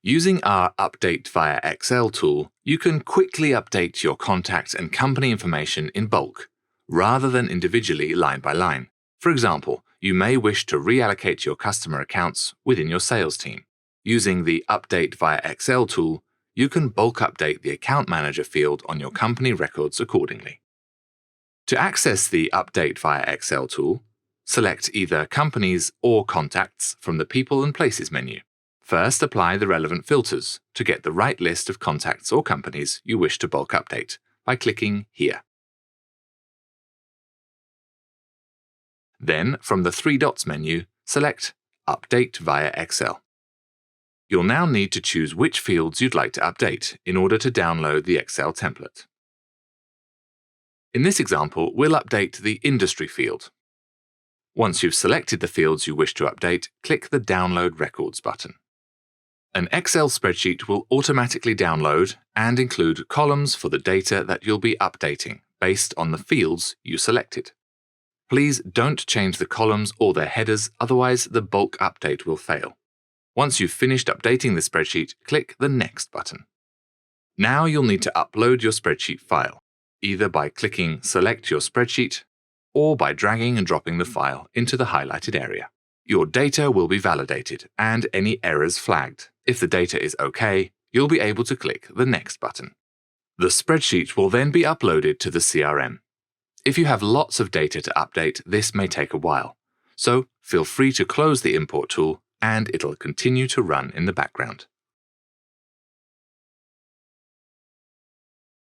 Using our Update via Excel tool, you can quickly update your contact and company information in bulk, rather than individually line by line. For example, you may wish to reallocate your customer accounts within your sales team. Using the Update via Excel tool, you can bulk update the Account Manager field on your company records accordingly. To access the Update via Excel tool, select either Companies or Contacts from the People and Places menu. First, apply the relevant filters to get the right list of contacts or companies you wish to bulk update by clicking here. Then, from the three dots menu, select Update via Excel. You'll now need to choose which fields you'd like to update in order to download the Excel template. In this example, we'll update the Industry field. Once you've selected the fields you wish to update, click the Download Records button. An Excel spreadsheet will automatically download and include columns for the data that you'll be updating based on the fields you selected. Please don't change the columns or their headers, otherwise the bulk update will fail. Once you've finished updating the spreadsheet, click the Next button. Now you'll need to upload your spreadsheet file, either by clicking Select Your Spreadsheet or by dragging and dropping the file into the highlighted area. Your data will be validated and any errors flagged. If the data is OK, you'll be able to click the Next button. The spreadsheet will then be uploaded to the CRM. If you have lots of data to update, this may take a while, so feel free to close the Import tool and it'll continue to run in the background.